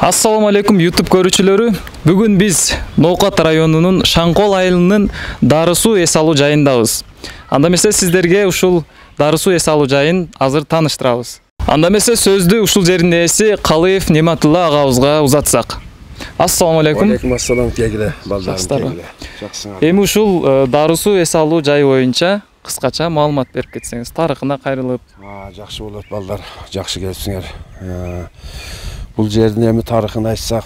Assalamu alaikum YouTube көрүүчүлөрү. Бүгүн биз Ноокат районунун Шаңкол айылынын Дарысуу эс алуу жайындабыз. Анда эмесе сиздерге ушул Дарысуу эс алуу жайын азыр тааныштырабыз. Анда эмесе сөздү ушул жердин ээси Калыев Нематулла агабызга узатсак. Ассаламу алейкум. Алейкум ассалам, кегиле балдарым, кегиле. Жакшысыңар. Эми ушул Дарысуу эс алуу жайы боюнча кыскача маалымат берип кетсеңиз, тарыхына кайрылып. Жакшы болот балдар, жакшы келипсиңер. Бул жердин эми тарыхын айтсак,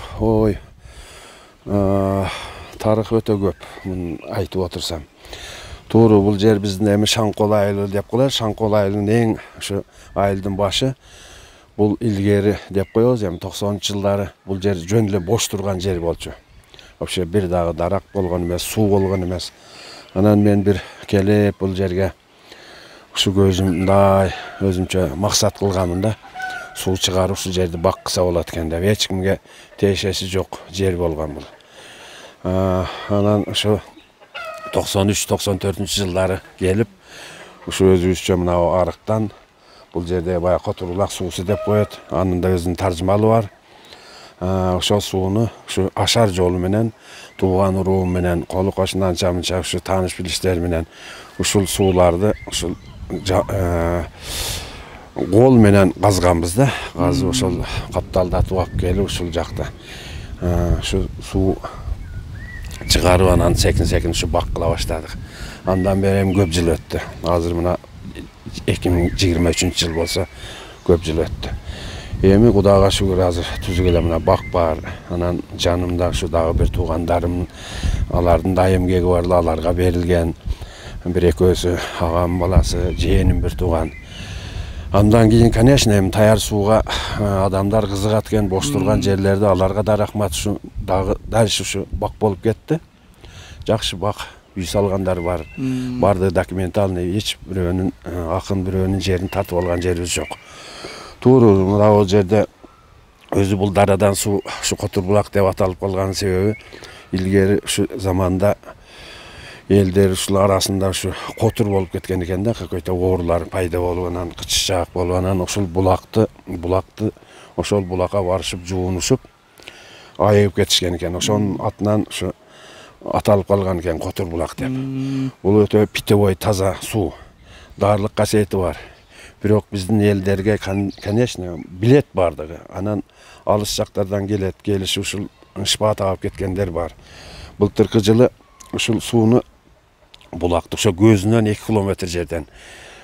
тарых өтө көп. Мун айтып отурсам. Туура бул жер биздин эми Шаңкол айылы деп коелар. Шаңкол айылынын эң ушу айылдын башы. Бул илгери деп коебуз, эми 90-жылдары бул жер жөн эле бош турган жер болчу. Вообще бир дагы дарак болгон эмес, суу болгон эмес. Анан мен бир келип бул жерге ушу көзүмдай өзүмчө максат кылганмын да. Суу чыгарып ушул жерди баккыса болот экен деп, эч кимге тиешеси жок жер болгон бул. Анан ушу 93-94-жылдары келип, ушу өзүбүзчө мына арыктан бул жерде баягы Котурлак суусу деп коет. Анын да өзүнүн таржымалы бар. Ошол сууну ушу ашар жолу менен, тууган уруум менен, колу кошун анча-мынча ушу тааныш билиштер менен ушул сууларды ушул кол менен казганбыз да. Казып ошол капталдатып алып келип ушул жакта ушу суу чыгарып анан секин ушу баккыла баштадык. Андан бери эми көп жыл өттү. Азыр мына 2023-жыл болсо көп жыл өттү. Эми Кудайга шүгүр азыр түзүк эле мына бак бар. Анан жанымда ушу дагы бир туугандарым, алардын да эмгеги бар, аларга берилген. Бир экөөсү агам баласы, жээним бир тууган. Андан кийин, конечно, эми таяр сууга адамдар кызыгат экен, бош турган жерлерде аларга да рахмат, ушу дагы дальше ушу бак болуп кетти. Жакшы бак, үй салгандар бар. Барды документальный, эч бирөөнүн акын бирөөнүн жерин тартып алган жерибиз жок. Туура мына бул жерде өзү бул дарадан суу ушу Котурбулак деп аталып калганын себеби илгери ушу заманда элдер ушул арасында ушу котур болуп кеткен экен да, какой-то оорулар пайда болуп, анан кычышаак болуп, анан ошол булакты ошол булакка барышып жуунушуп айыгып кетишкен экен. Ошонун атынан ушу аталып калган экен Котурбулак деп. Бул өтө питьевой таза суу, даарылык касиети бар. Бирок биздин элдерге, конечно, билет бардыгы. Анан алыс жактардан келиши ушул шпа таап кеткендер бар. Былтыркы жылы ушул сууну булакты ошо көзүнөн 2 километр жерден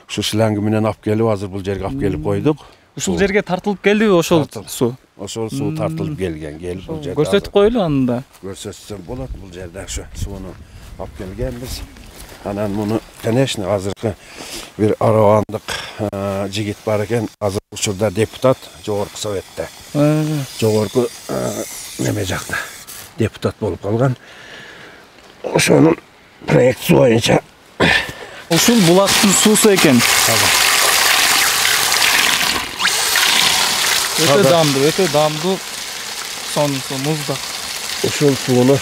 ушу шланг менен алып келип, азыр бул жерге алып келип койдук. Ушул жерге тартылып келдиби ошол суу? Ошол суу тартылып келген, келип бул жерде. Көрсөтүп коелу анда. Көрсөтсөм болот, бул жерде ошо сууну алып келгенбиз. Анан муну, конечно, азыркы бир аравандык жигит бар экен, азыр учурда депутат жогорку советте. Жогорку неме жакта депутат болуп калган. Ошонун проектси боюнча ушул булактын суусу экен. Өтө даамдуу сонусу муздак. Ушул сууну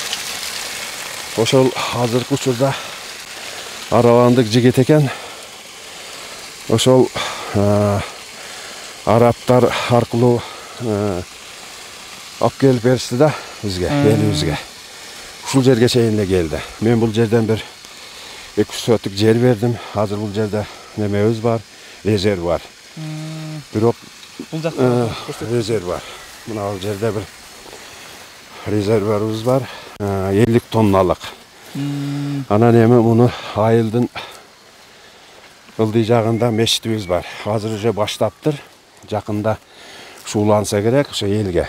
ошол азыркы учурда аравандык жигит экен. Ошол арабтар аркылуу алып келип беришти да бизге, элибизге. Ушул жерге чейин эле келди. Мен бул жерден бир 200 соток жер бердим. Азыр бул жерде немебиз бар, резервуар. Бирок бул жакта резервуар. Мына бул жерде бир резервуарыбыз бар, 50 тонналык. Анан эми муну айылдын ылдый жагында мечитибиз бар. Азыр уже баштаптыр. Жакында сууланса керек ошо элге.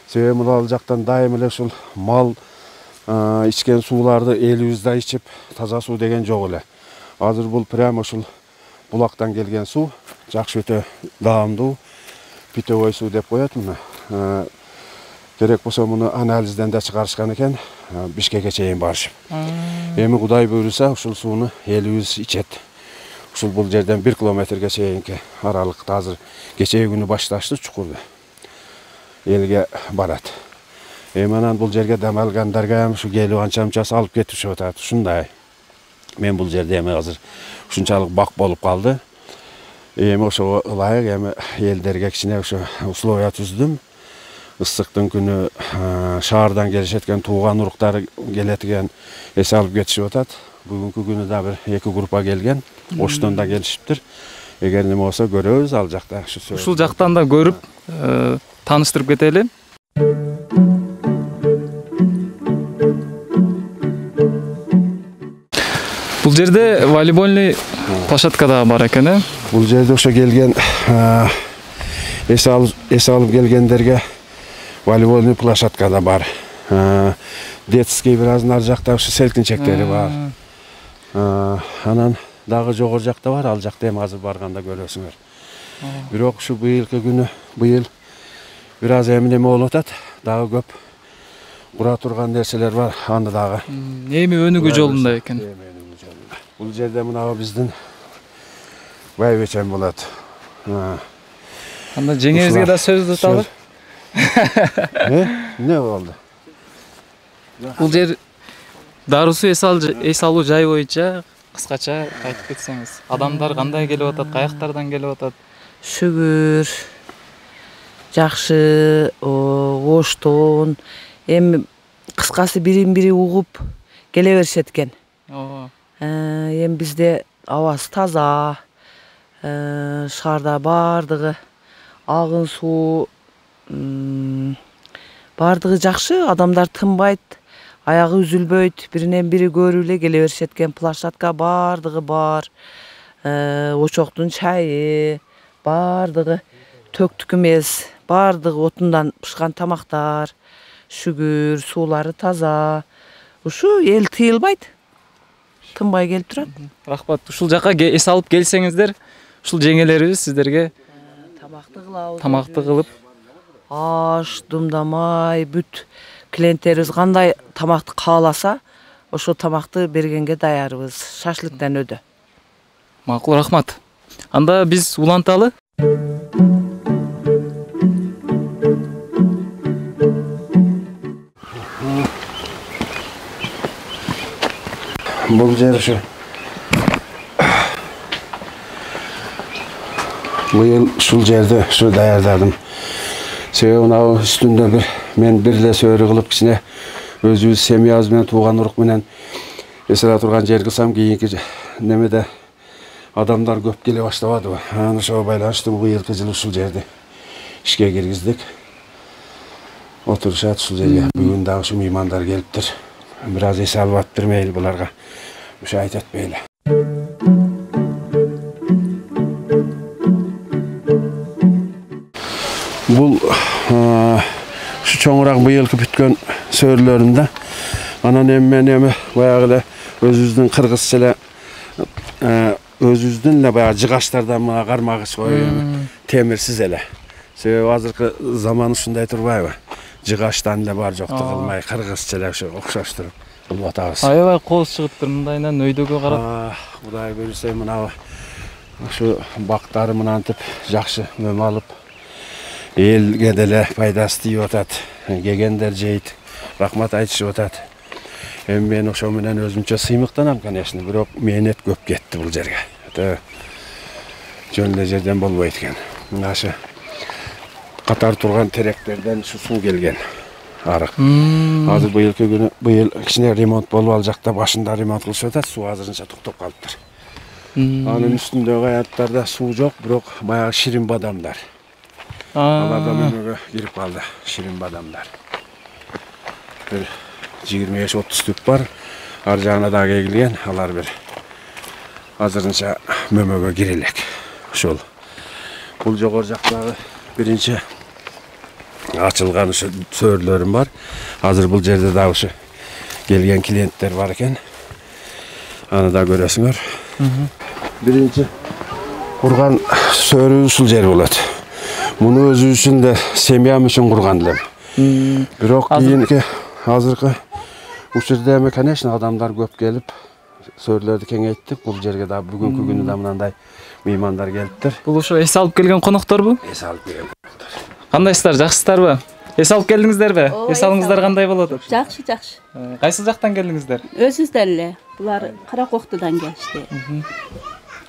Себеби мына жактан дайым эле ушул мал ичкен сууларды элибиз да ичип, таза суу деген жок эле. Азыр бул прямо ушул булактан келген суу, жакшы өтө даамдуу, питьевой суу деп коет муну. Керек болсо муну анализден да чыгарышкан экен, Бишкекке чейин барышып. Эми Кудай буйруса ушул сууну элибиз ичет. Ушул бул жерден 1 километрге чейинки аралыкта азыр кечеги күнү башташты чукурду. Элге барат. Эми анан бул жерге дем алгандарга ушу келип анча-мынча алып кетишип атат. Ушундай. Мен бул жерде эми азыр ушунчалык бак болуп калды. Эми ошого ылайык эми элдерге кичине ошо условия түздүм. ıssıktın günü şahardan gelişetken tuğan urukları geletken esi alıp geçişip atat. Bugünkü günü da bir iki grupa gelgen. Oşton da gelişiptir. Eğer neme olsa görüyoruz alacaklar. Ушул жактан да көрүп, тааныштырып кетели. Бул жерде волейбольный площадка да бар экен, э? Бул жерде ошо келген эс алып келгендерге волейбольный площадка да бар. Детский biraz нар жакта ошо селкинчектери бар. Анан дагы жогор жакта бар, ал жакта эми азыр барганда көрөсүңөр. Бирок ушу быйылкы күнү быйыл biraz эмне болуп атат, дагы көп кура турган нерселер бар, аны дагы. Эми өнүгүү жолунда экен. Бул жерде мына биздин байбечем болот. Анда жеңеңизге да сөздү табып. Не болду? Бул жер Дарысуу эс алуу жайы боюнча кыскача айтып кетсеңиз. Адамдар кандай келип атат, каяктардан келип атат? Шүгүр, жакшы, оштон, эми кыскасы бирин бири угуп келе беришет экен. Эми бизде абасы таза, шаарда бардыгы агын суу, бардыгы жакшы, адамдар тынбайт, аягы үзүлбөйт, биринен бири көрүп эле келе беришет экен. Площадка бардыгы бар, очоктун чайы, бардыгы төктүк эмес, бардыгы отундан пышкан тамактар, шүгүр, суулары таза. Ушу эл тыйылбайт, тынбай келип турат. Рахмат. Ушул жака эс алып келсеңиздер, ушул жеңелерибиз сиздерге тамакты кылып, аш, думдамай, бүт клиенттерибиз кандай тамакты кааласа, ошол тамакты бергенге даярбыз. Шашлыктан өдө. Макул, рахмат. Анда биз уланталы. Бул жер ушу быйыл ушул жерди ушу даярдадым. Себеби мына үстүндө мен бир эле сөөрү кылып кичине өзүбүз семьябыз менен тууган урук менен эсере турган жер кылсам, кийинки немеде адамдар көп келе баштабадыбы. Анан ошого байланыштуу быйылкы жылы ушул жерди ишке киргиздик. Отурушат ушул жерге. Бүгүн дагы ушу меймандар келиптир. Бир аз эс алып аттыр мейли буларга. Ушу айтат мейли. Бул ушу чоңураак быйылкы бүткөн сөөрүлөрүм да. Анан эми баягы эле өзүбүздүн кыргызча эле өзүбүздүн эле баягы жыгаштардан мына кармагыч коюп темирсиз эле. Себеби азыркы заман ушундай турбайбы? Жыгаштан эле бар жокту кылмай кыргызча эле ушу окшоштуруп кылып атабыз. Аябай кооз чыгыптыр мындайынан өйдөгө карап. Кудай көрсө мына ушу бактары мынантип жакшы өм алып элге деле пайдасы тийип атат. Келгендер жейт, рахмат айтышып атат. Эми мен ошо менен өзүмчө сыймыктанам, конечно, бирок мээнет көп кетти бул жерге. Жөн эле жерден болбойт экен. Мынашы катар турган теректерден ушу суу келген. Арык. Азыр быйылкы күнү быйыл кичине ремонт болуп ал жакта башында ремонт кылышып атат, суу азырынча токтоп калыптыр. Анын үстүндөгү аяттарда суу жок, бирок баягы ширин бадамдар. Аларда мөмөгө кирип калды, ширин бадамдар. Бир 25-30 түп бар. Ар жагына дагы эгилген, алар бир азырынча мөмөгө кирелек. Ошол. Бул жогор жактагы биринчи ачылган ушу сөөрүлөрүм бар. Азыр бул жерде да ушу келген клиенттер бар экен. Аны да көрөсүңөр. Биринчи курган сөөрү ушул жер болот. Муну өзү үчүн да семьям үчүн курган элем. Бирок кийинки азыркы учурда эми, конечно, адамдар көп келип, сөөрүлөрдү кеңейттик. Бул жерге да бүгүнкү күнү да мындай меймандар келиптир. Бул ошо эс алып келген конокторбу? Эс алып келген коноктор. Кандайсыздар, жакшысыздарбы? Эс алып келдиңиздерби? Эс алыңыздар кандай болот? Жакшы, жакшы. Кайсы жактан келдиңиздер? Өзүңүздөр эле. Булар Каракоктудан келишти.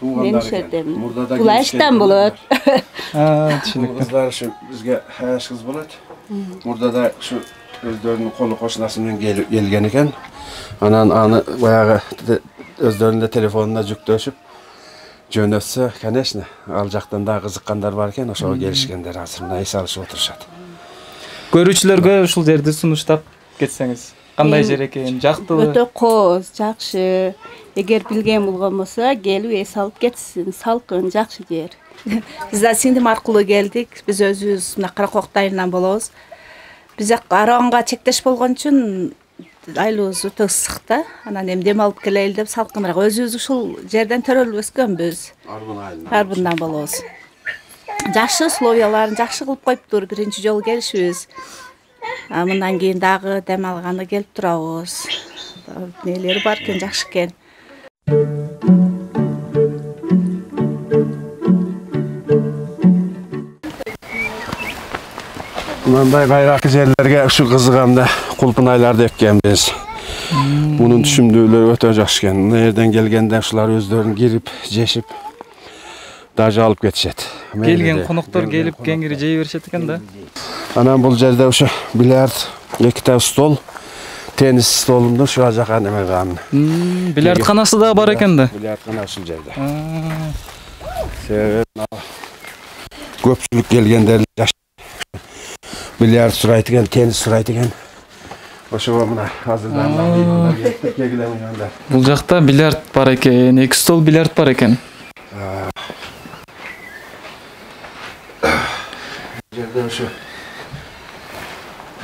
Мен ишердем. Булар эштен болот. Түшүнүктүү. Кыздар ушу бизге аш кыз болот. Burada da şu özlerinin kolu koşunasından gelgen eken. Anan anı bayağı özlerinde telefonuna yüklöşüp jönötse, конечно, aljaktan daha kızıkkanlar varken oşoğa gelişkenler hazırına es alışıp oturuşat. Көрүүчүлөргө ушул жерди сунуштап кетсеңиз. Кандай жер экен, жактыбы? Өтө кооз, жакшы. Эгер билген болгон болсо, келип эс алып кетсин. Салкын, жакшы жер. Биз да сиңдим аркылуу келдик. Биз өзүбүз мына Каракоктун айылынан болобуз. Биз Араганга чектеш болгон үчүн айлыбыз өтө ысык да. Анан эми дем алып келели деп салкыныраак. Өзүбүз ушул жерден төрөлүп өскөнбүз. Арбындан болобуз. Жакшы условияларын жакшы кылып коюптур. Биринчи жолу келишибиз. Мындан кийин дагы дем алганда келип турабыз. Нелери бар экен, жакшы экен. Мындай байракы жерлерге ушу кызыгамда кулпунайларды эккенбиз. Мунун түшүмдүүлөрү өтө жакшы экен. Мына жерден келгенде ушулар өздөрүн кирип, жешип, дажы алып кетишет. Келген коноктор келип кеңири жей беришет экен да. Анан бул жерде ушу бильярд, эките стол, теннис столунда ушу жака неме калган. Бильярдканасы да бар экен да. Бильярдкана ушул жерде. Себеби көпчүлүк келгендер бильярд сурайт экен, теннис сурайт экен. Ошого мына азырдан кегилемгенде. Бул жакта бильярд бар экен, 2 стол бильярд бар экен. Жерде ушу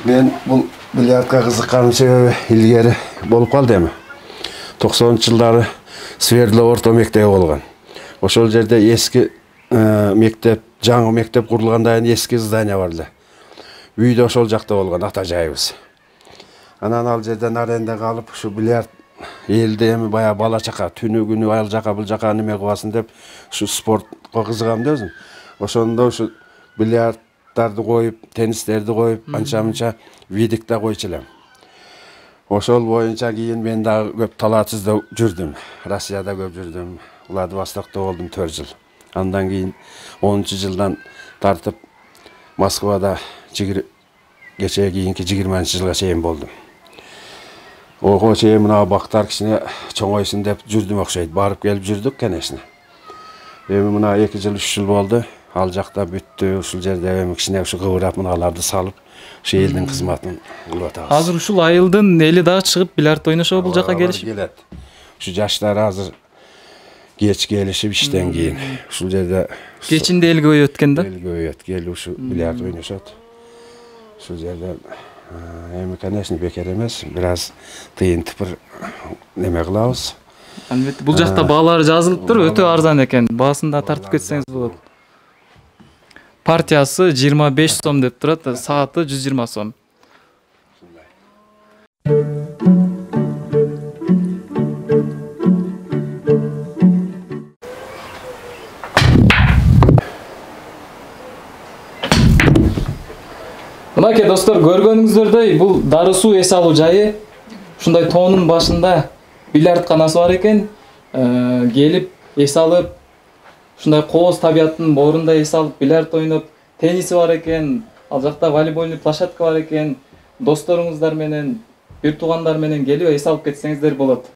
мен бул бильярдка кызыкканым себеби илгери болуп калды эми. 90-жылдары Свердлов орто мектеби болгон. Ошол жерде эски мектеп, жаңы мектеп курулгандан кийин эски здание бар эле. Үй да ошол жакта болгон, ата жайыбыз. Анан ал жерден аренда калып, ушу бильярд элде эми баягы бала чака түнү күнү ал жака бул жака неме кыласың деп ушу спортко кызыгам да өзүм. Ошондо ушу бильярдтарды коюп, теннистерди коюп, анча-мынча видик да койчу элем. Ошол боюнча кийин мен дагы көп талаатсызда жүрдүм. Россияда көп жүрдүм. Владивостокто болдум 4 жыл. Андан кийин 10-жылдан тартып Москвада кечээ кийинки 20-жылга чейин болдум. Ого чейин мына бактар кичине чоңойсун деп жүрдүм окшойт. Барып келип жүрдүк, конечно. Эми мына 2 жыл 3 жыл болду. Ал жакта бүттү, ушул жерде эми кичине ушу кыбырап мыналарды салып, ушу элдин кызматын кылып атабыз. Азыр ушул айылдын эли дагы чыгып бильярд ойношобу бул жака келишип? Ушу жаштар азыр кеч келишип иштен кийин. Ушул жерде Кечинде эл көбөйөт экен да? Эл көбөйөт, келип ушу бильярд ойношот. Ушул жерде эми конечно бекер эмес, бир аз тыйын тыпыр неме кылабыз. Албетте бул жакта баалары жазылыптыр, өтө арзан экен. Баасын да тартып кетсеңиз болот. Партиясы 25 сом деп турат, сааты 120 сом. Мынакей достор, көргөнүңүздөрдөй бул Дары суу эс алуу жайы. Ушундай тоонун башында бильярдканасы бар экен. Келип эс алып, ушундай кооз табиаттын боорунда эс алып, бильярд ойноп, тенниси бар экен. Ал жакта волейбольный площадка бар экен. Досторуңуздар менен, бир туугандар менен келип эс алып кетсеңиздер болот.